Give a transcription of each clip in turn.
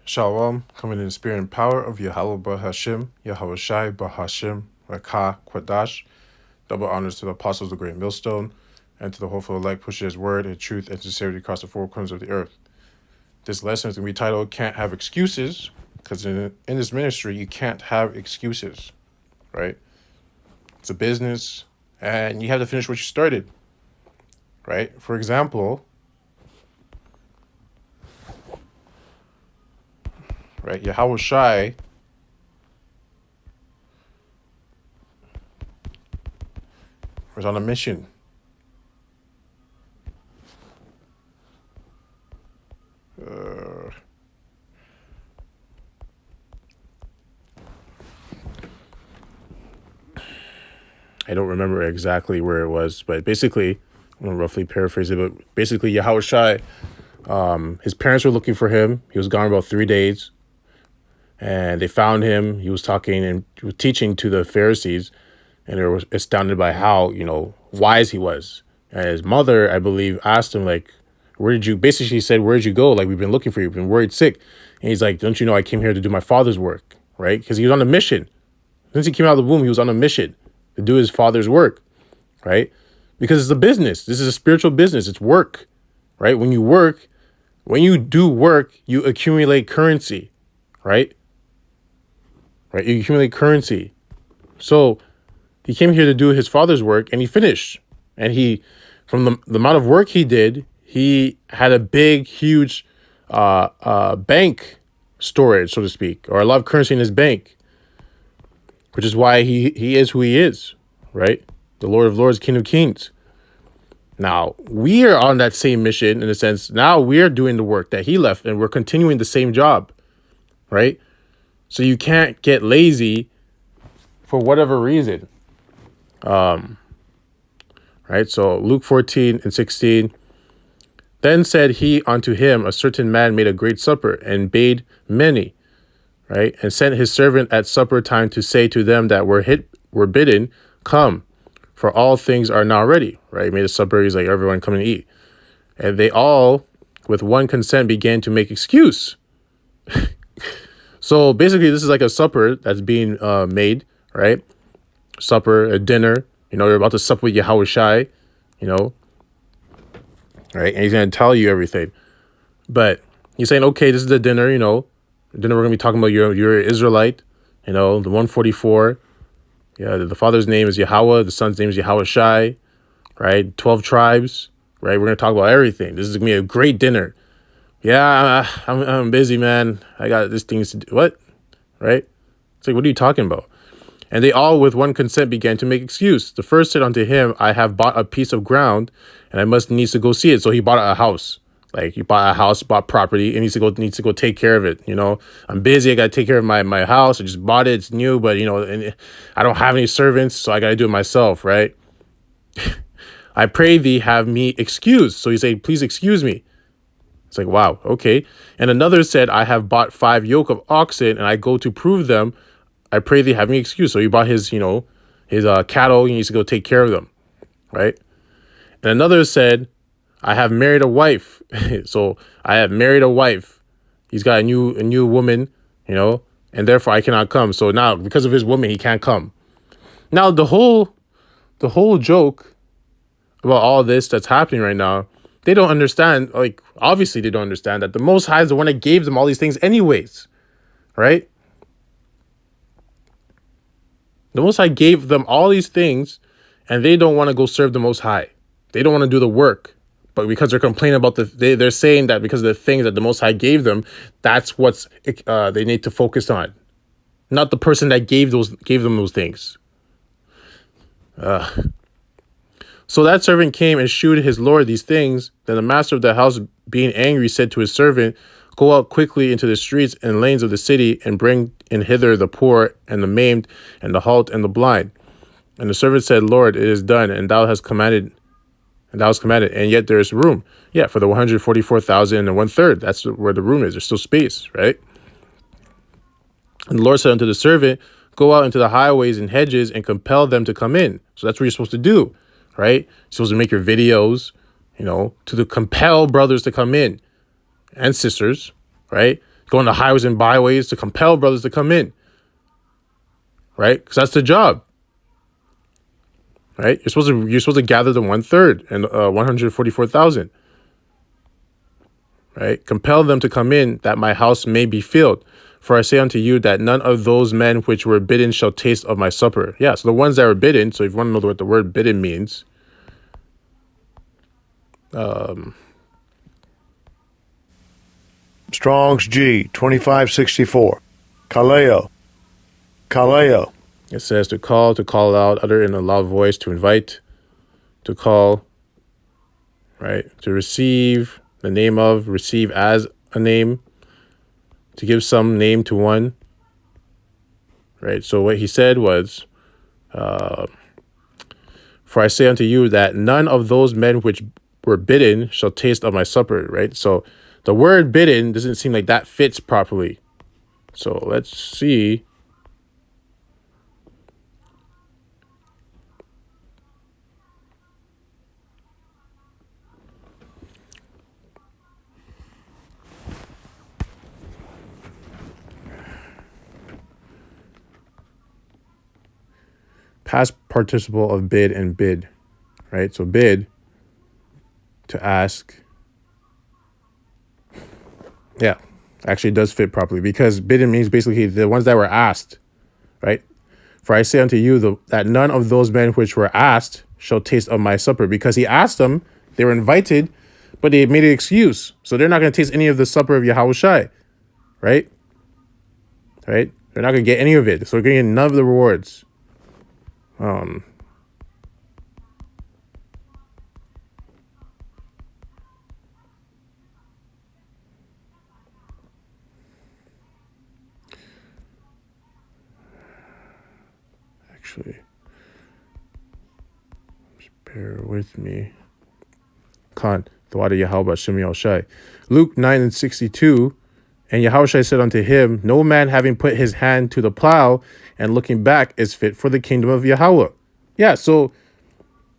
Shalom, coming in the spirit and power of Yahweh Bahashim, Yahweh Shai Bahashim, Rakah Kwadash. Double honors to the apostles of the great millstone, and to the hopeful elect pushing his word and truth and sincerity across the four corners of the earth. This lesson is going to be titled Can't Have Excuses, because in this ministry, you can't have excuses, right? It's a business, and you have to finish what you started, right? For example, right, Yahweh Shai was on a mission. I don't remember exactly where it was, but basically, I'm going to roughly paraphrase it, but basically, Yahweh Shai, his parents were looking for him. He was gone about 3 days, and they found him. He was talking and teaching to the Pharisees, and they were astounded by how, wise he was. And his mother, I believe, asked him, like, basically she said, where did you go? Like, we've been looking for you. We've been worried sick. And he's like, don't you know I came here to do my father's work, right? Because he was on a mission. Since he came out of the womb, he was on a mission to do his father's work, right? Because it's a business. This is a spiritual business. It's work, right? When you do work, you accumulate currency, right? Right? You accumulate currency. So he came here to do his father's work, and he finished. And from the amount of work he did, he had a big, huge bank storage, so to speak, or a lot of currency in his bank, which is why he is who he is, right? The Lord of Lords, King of Kings. Now, we are on that same mission in a sense. Now we're doing the work that he left, and we're continuing the same job, right? So you can't get lazy for whatever reason. Right? So Luke 14:16. Then said he unto him, a certain man made a great supper and bade many, right? And sent his servant at supper time to say to them that were bidden, come, for all things are now ready, right? He made a supper. He's like, everyone come and eat. And they all, with one consent, began to make excuse. So basically, this is like a supper that's being made, right? Supper, a dinner. You're about to sup with Yahweh Shai, right? And he's going to tell you everything. But he's saying, okay, this is the dinner, dinner we're going to be talking about. You're an Israelite, the 144. Yeah, the father's name is Yahweh. The son's name is Yahweh Shai, right? 12 tribes, right? We're going to talk about everything. This is going to be a great dinner. Yeah, I'm busy, man. I got these things to do. What? Right? It's like, what are you talking about? And they all with one consent began to make excuse. The first said unto him, I have bought a piece of ground, and I must needs to go see it. So he bought a house. Like, he bought a house, bought property, and needs to go take care of it. I'm busy. I got to take care of my house. I just bought it. It's new, but, and I don't have any servants, so I got to do it myself, right? I pray thee have me excused. So he said, please excuse me. It's like, wow, okay. And another said, I have bought 5 yoke of oxen, and I go to prove them. I pray thee have me excused. So he bought his cattle. He needs to go take care of them, right? And another said, I have married a wife. So I have married a wife. He's got a new woman, and therefore I cannot come. So now because of his woman, he can't come. Now the whole joke about all this that's happening right now, they don't understand. Like, obviously they don't understand that the Most High is the one that gave them all these things anyways, right? The Most High gave them all these things, and they don't want to go serve the Most High. They don't want to do the work. But because they're complaining about they're saying that because of the things that the Most High gave them, that's what's they need to focus on, not the person that gave them those things. So that servant came and shewed his lord these things. Then the master of the house, being angry, said to his servant, go out quickly into the streets and lanes of the city, and bring in hither the poor and the maimed and the halt and the blind. And the servant said, Lord, it is done, and thou hast commanded, and yet there is room. Yeah, for the 144,000 and 1/3. That's where the room is. There's still space, right? And the Lord said unto the servant, go out into the highways and hedges and compel them to come in. So that's what you're supposed to do, right? You're supposed to make your videos, to compel brothers to come in and sisters, right? Go on the highways and byways to compel brothers to come in, right? Because that's the job, right? You're supposed to gather the 1/3 and 144,000, right? Compel them to come in, that my house may be filled. For I say unto you that none of those men which were bidden shall taste of my supper. Yeah, so the ones that were bidden. So if you want to know what the word bidden means, Strong's G 2564. Kaleo. Kaleo. it says to call out, utter in a loud voice, to invite, to call, right? To receive the name of, receive as a name, to give some name to one, right? So what he said was, for I say unto you that none of those men which were bidden shall taste of my supper, right? So the word bidden doesn't seem like that fits properly. So let's see. Past participle of bid and bid, right? So bid, to ask. Yeah, actually does fit properly because bidden means basically the ones that were asked, right? For I say unto you that none of those men which were asked shall taste of my supper, because he asked them, they were invited, but they made an excuse. So they're not going to taste any of the supper of Yahushai, right? Right? They're not going to get any of it. So they're going to get none of the rewards. Actually, just bear with me. Khan, the water Yahweh Shem Shai. Luke 9:62. And Yahushua said unto him, no man having put his hand to the plow and looking back is fit for the kingdom of Yahweh. Yeah, so,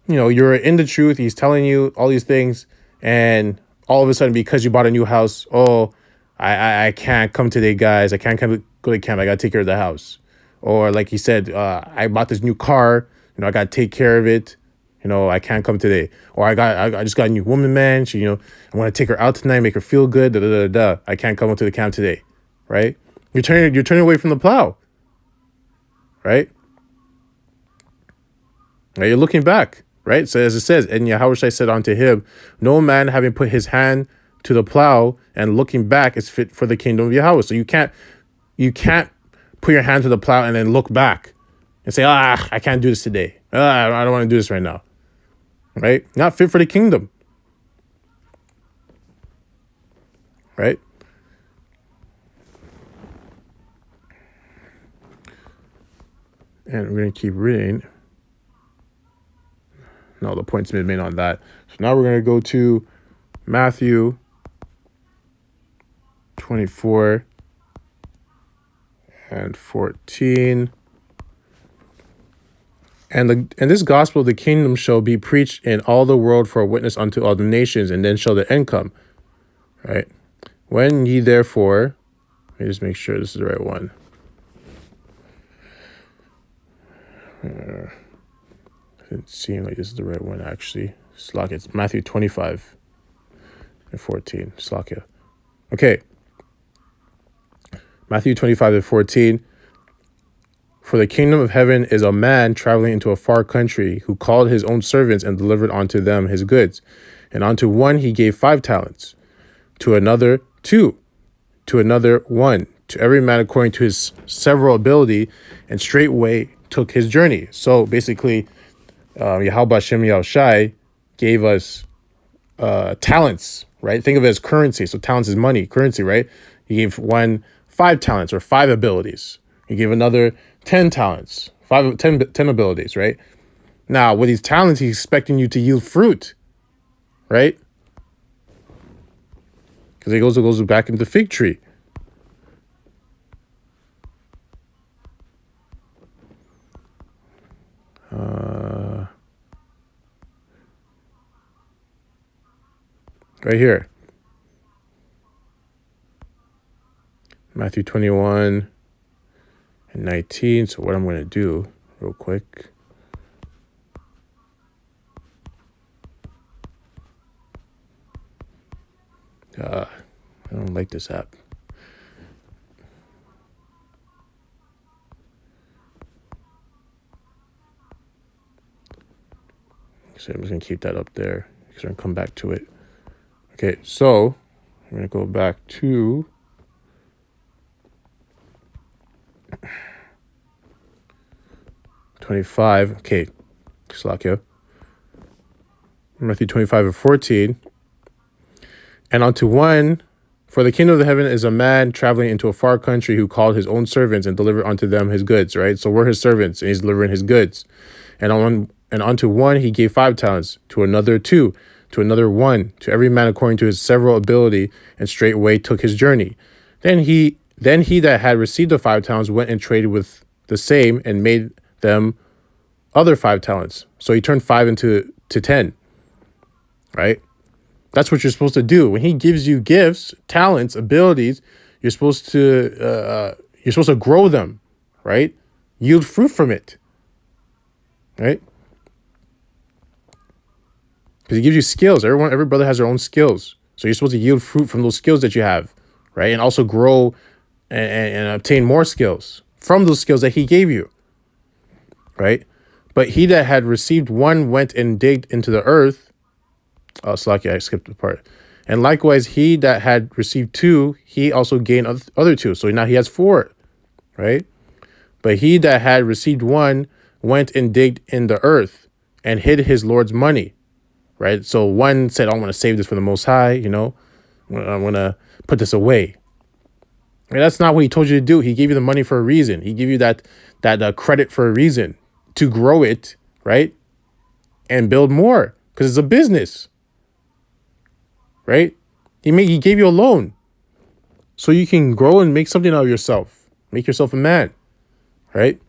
you're in the truth. He's telling you all these things. And all of a sudden, because you bought a new house, oh, I can't come today, guys. I can't go to camp. I got to take care of the house. Or like he said, I bought this new car. I got to take care of it. I can't come today. Or I just got a new woman, man. She, I want to take her out tonight, make her feel good. Da, da, da, da. I can't come to the camp today, right? You're turning away from the plow, right? Right? You're looking back, right? So as it says, and Yahushua said unto him, no man having put his hand to the plow and looking back is fit for the kingdom of Yahweh. So you can't put your hand to the plow and then look back and say, I can't do this today. I don't want to do this right now. Right? Not fit for the kingdom. Right? And we're going to keep reading. No, the point's been made on that. So now we're going to go to Matthew 24 and 14. And this gospel of the kingdom shall be preached in all the world for a witness unto all the nations, and then shall the end come. Right? When ye therefore, let me just make sure this is the right one. It seems like this is the right one, actually. Slakia. It's Matthew 25 and 14. Slakia. Okay. Matthew 25 and 14. For the kingdom of heaven is a man traveling into a far country, who called his own servants and delivered unto them his goods. And unto one he gave 5 talents, to another 2, to another 1, to every man according to his several ability, and straightway took his journey. So basically, Yahweh Shem Yahushai gave us talents, right? Think of it as currency. So talents is money, currency, right? He gave one 5 talents or 5 abilities. He gave another 10 talents, 10 abilities, right? Now, with these talents, he's expecting you to yield fruit, right? Because it goes back into the fig tree. Right here. Matthew 21 and 19. So what I'm going to do real quick. I don't like this app. So I'm just going to keep that up there because I'm going to come back to it. Okay, so I'm going to go back to '25. Okay, Slakia. Matthew 25 and 14. And unto one, for the kingdom of the heaven is a man traveling into a far country who called his own servants and delivered unto them his goods, right? So we're his servants and he's delivering his goods. And unto one he gave 5 talents, to another 2, to another 1, to every man according to his several ability, and straightway took his journey. Then he that had received the 5 talents went and traded with the same and made them other 5 talents. So he turned 5 into 10, right? That's what you're supposed to do. When he gives you gifts, talents, abilities, you're supposed to grow them, right? Yield fruit from it, right? Because he gives you skills. Every brother has their own skills. So you're supposed to yield fruit from those skills that you have, right? And also grow and obtain more skills from those skills that he gave you, right? But he that had received 1 went and digged into the earth. Oh, Slacky, I skipped the part. And likewise, he that had received 2, he also gained other 2. So now he has 4, right? But he that had received 1 went and digged in the earth and hid his Lord's money, right? So 1 said, I'm going to save this for the Most High, I'm going to put this away. And that's not what he told you to do. He gave you the money for a reason. He gave you that credit for a reason, to grow it, right? And build more, because it's a business. Right? He gave you a loan so you can grow and make something out of yourself. Make yourself a man. Right?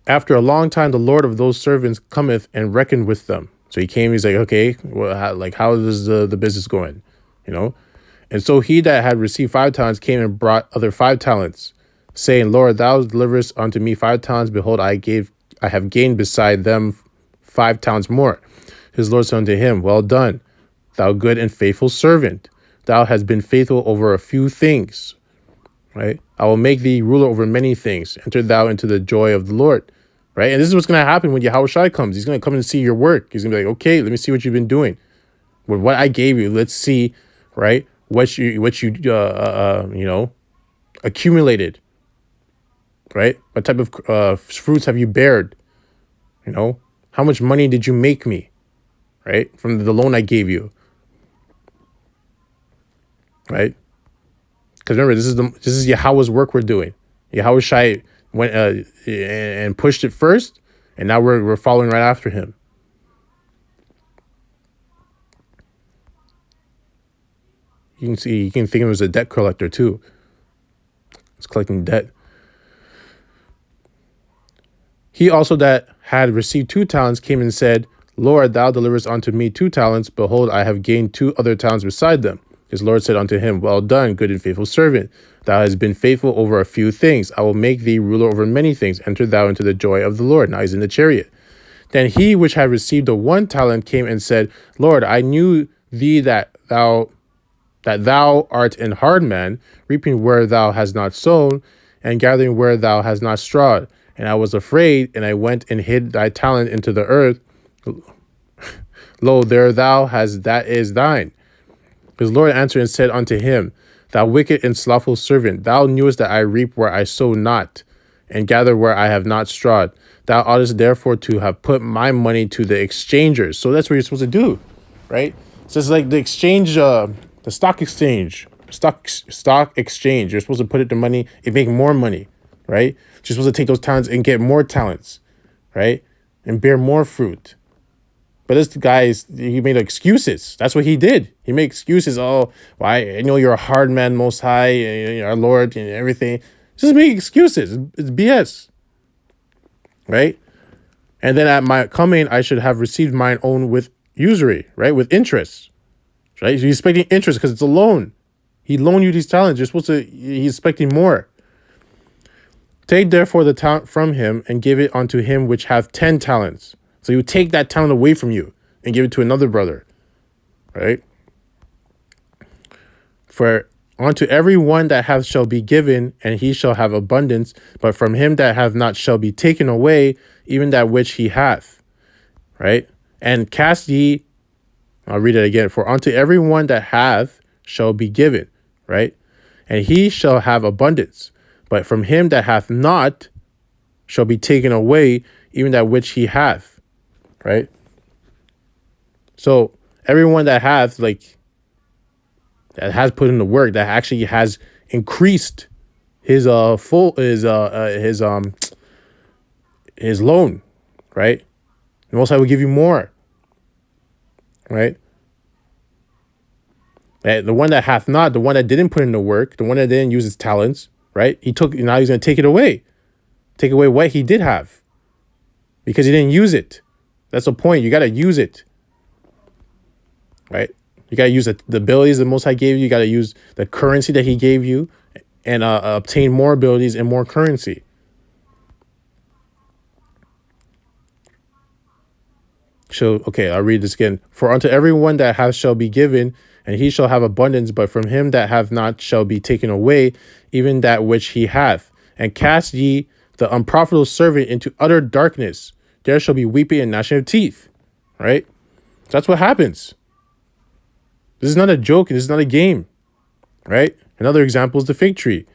After a long time, the Lord of those servants cometh and reckoned with them. So he came, he's like, okay, well, how is the business going? And so he that had received 5 talents came and brought other 5 talents, saying, Lord, thou deliverest unto me 5 talents. Behold, I have gained beside them 5 talents more. His Lord said unto him, well done, thou good and faithful servant. Thou hast been faithful over a few things, right? I will make thee ruler over many things. Enter thou into the joy of the Lord, right? And this is what's going to happen when Yahushua comes. He's going to come and see your work. He's going to be like, okay, let me see what you've been doing. With what I gave you, let's see, right? What you accumulated, right? What type of fruits have you bared? How much money did you make me, right? From the loan I gave you, right? Because remember, this is Yahweh's work we're doing. Yahushua went and pushed it first, and now we're following right after him. You can think of him as a debt collector too. It's collecting debt. He also that had received 2 talents came and said, Lord, thou deliverest unto me 2 talents. Behold, I have gained 2 other talents beside them. His Lord said unto him, well done, good and faithful servant. Thou hast been faithful over a few things. I will make thee ruler over many things. Enter thou into the joy of the Lord. Now he's in the chariot. Then he which had received the 1 talent came and said, Lord, I knew thee that thou art an hard man, reaping where thou hast not sown, and gathering where thou hast not strawed. And I was afraid, and I went and hid thy talent into the earth. Lo, there thou hast that is thine. His Lord answered and said unto him, Thou wicked and slothful servant, thou knewest that I reap where I sow not, and gather where I have not strawed. Thou oughtest therefore to have put my money to the exchangers. So that's what you're supposed to do, right? So it's like the exchange, the stock exchange, stock exchange. You're supposed to put it to money and make more money, right? You're supposed to take those talents and get more talents, right? And bear more fruit. But this guy, he made excuses. That's what he did. He made excuses. Oh, why? You're a hard man, Most High, our Lord, and everything. Just make excuses. It's BS, right? And then at my coming, I should have received mine own with usury, right? With interest, right? So he's expecting interest because it's a loan. He loaned you these talents. He's expecting more. Take therefore the talent from him and give it unto him which hath 10 talents. So you take that talent away from you and give it to another brother, right? For unto every one that hath shall be given, and he shall have abundance, but from him that hath not shall be taken away even that which he hath, right? And cast ye, I'll read it again, for unto every one that hath shall be given, right? And he shall have abundance, but from him that hath not shall be taken away even that which he hath, right? So everyone that hath, like, that has put in the work, that actually has increased his his loan, right? The Most High will give you more, right? And the one that hath not, the one that didn't put in the work, the one that didn't use his talents, right? Now he's going to take it away. Take away what he did have because he didn't use it. That's the point. You got to use it, right? You got to use the abilities the Most High gave you. You got to use the currency that he gave you and obtain more abilities and more currency. So, okay, I'll read this again. For unto everyone that hath shall be given, and he shall have abundance, but from him that hath not shall be taken away even that which he hath. And cast ye the unprofitable servant into utter darkness. There shall be weeping and gnashing of teeth, right? So that's what happens. This is not a joke. This is not a game, right? Another example is the fig tree,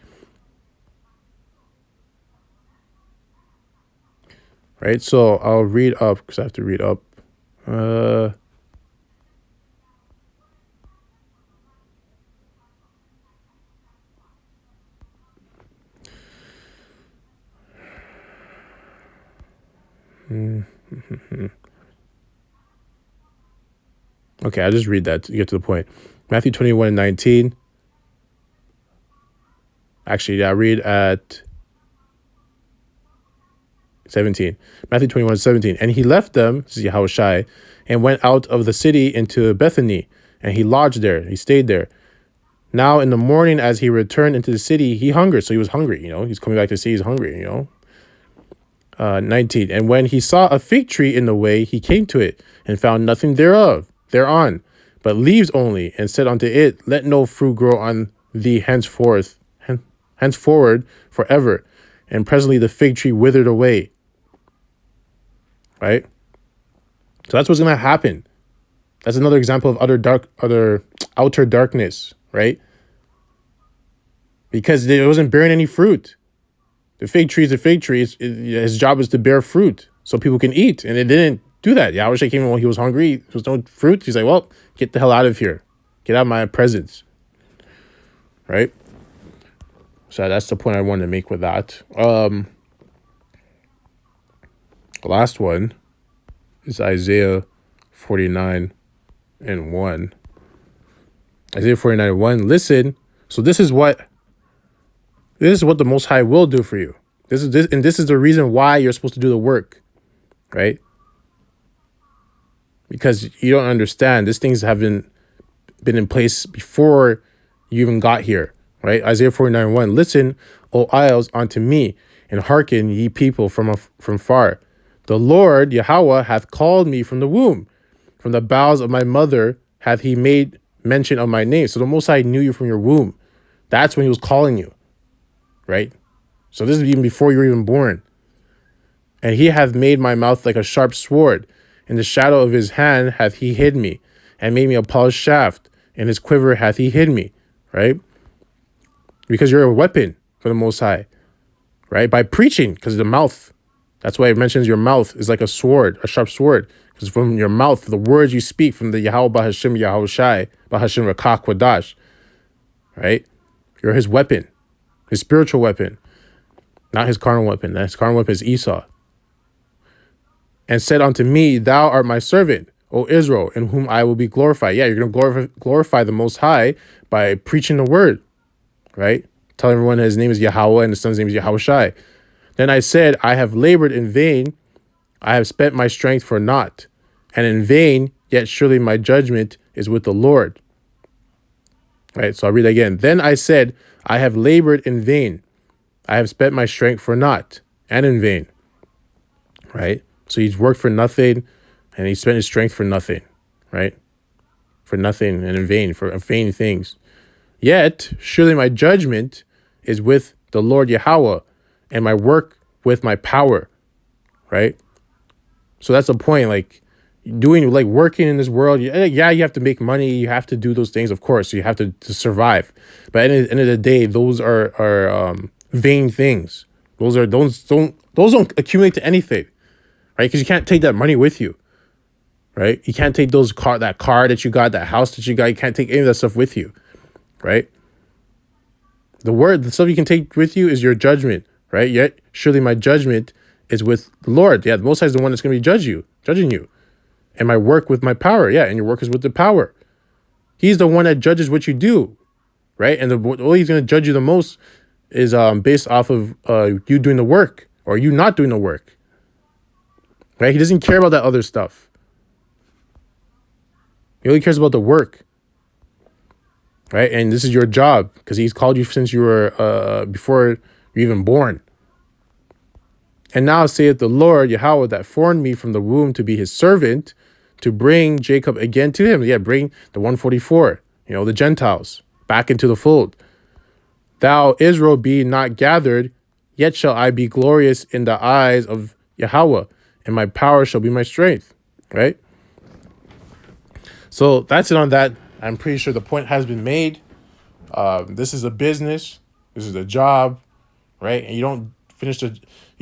right? So I'll read up because I have to read up. Okay, I'll just read that to get to the point. Matthew 21:19. Actually, I'll read at 17. Matthew 21:17. And he left them, this is Yahushai, and went out of the city into Bethany, and he lodged there. He stayed there. Now in the morning, as he returned into the city, he hungered. So he was hungry, he's coming back to see he's hungry, 19. And when he saw a fig tree in the way, he came to it and found nothing thereon, but leaves only, and said unto it, let no fruit grow on thee henceforward forever. And presently the fig tree withered away. Right? So that's what's going to happen. That's another example of outer darkness, right? Because it wasn't bearing any fruit. The fig tree is a fig tree. His job is to bear fruit so people can eat. And it didn't do that. Yahushua came when he was hungry. There was no fruit. He's like, well, get the hell out of here. Get out of my presence. Right? So that's the point I wanted to make with that. The last one is Isaiah 49:1. Isaiah 49:1. Listen. So this is what the Most High will do for you. This is the reason why you're supposed to do the work, right? Because you don't understand. These things haven't been in place before you even got here, right? Isaiah 49:1. Listen, O isles, unto me, and hearken, ye people from far. The Lord, Yahweh, hath called me from the womb. From the bowels of my mother hath he made mention of my name. So the Most High knew you from your womb. That's when he was calling you, right? So this is even before you were even born. And he hath made my mouth like a sharp sword. In the shadow of his hand hath he hid me, and made me a polished shaft. In his quiver hath he hid me, right? Because you're a weapon for the Most High, right? By preaching, because the mouth. That's why it mentions your mouth is like a sword, a sharp sword. Because from your mouth, the words you speak from the Yahweh Bahashim Yahushai, Bahashim Rakach Wadash, right? You're his weapon, his spiritual weapon, not his carnal weapon. His carnal weapon is Esau. And said unto me, thou art my servant, O Israel, in whom I will be glorified. Yeah, you're going to glorify the Most High by preaching the word, right? Telling everyone his name is Yahweh and his son's name is Yahushai. Then I said, I have labored in vain. I have spent my strength for naught. And in vain yet surely my judgment is with the Lord. Right? So I'll read again. Then I said, I have labored in vain. I have spent my strength for naught and in vain. Right? So he's worked for nothing and he spent his strength for nothing. Right? For nothing and in vain, for vain things. Yet surely my judgment is with the Lord Yahweh, and my work with my power. Right? So that's the point. Like working in this world, yeah, you have to make money, you have to do those things, of course, you have to survive. But at the end of the day, those are vain things. Those don't accumulate to anything, right? Because you can't take that money with you, right? You can't take that car that you got, that house that you got. You can't take any of that stuff with you, right? The stuff you can take with you is your judgment, right? Yet surely my judgment is with the Lord. Yeah, the Most High is the one that's going to be judging you. And my work with my power. Yeah, and your work is with the power. He's the one that judges what you do, right? And the way he's going to judge you the most is based off of you doing the work or you not doing the work, right? He doesn't care about that other stuff. He only cares about the work, right? And this is your job because he's called you since you were before you're even born. And now saith the Lord Yahweh that formed me from the womb to be his servant, to bring Jacob again to him. Yeah, bring the 144, the Gentiles back into the fold. Thou, Israel, be not gathered, yet shall I be glorious in the eyes of Yahweh, and my power shall be my strength. Right? So that's it on that. I'm pretty sure the point has been made. This is a business. This is a job, right? And you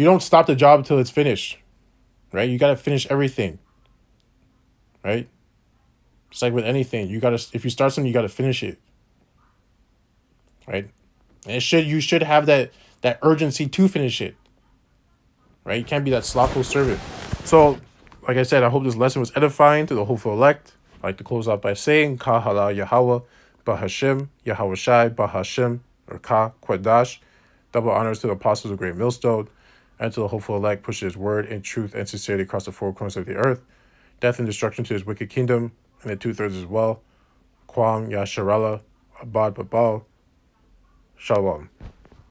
don't stop the job until it's finished, right? You got to finish everything, right? It's like with anything, if you start something, you got to finish it, right? And you should have that urgency to finish it, right? You can't be that slothful servant. So, like I said, I hope this lesson was edifying to the hopeful elect. I'd like to close out by saying, Ka hala Yahweh, Bahashim, Yahweh Shai, Bahashim, or Ka Quadash. Double honors to the apostles of Great Millstone, and to the hopeful elect, push his word in truth and sincerity across the four corners of the earth. Death and destruction to his wicked kingdom, and the 2/3 as well. Kwam Yasharala, Abad Babal. Shalom.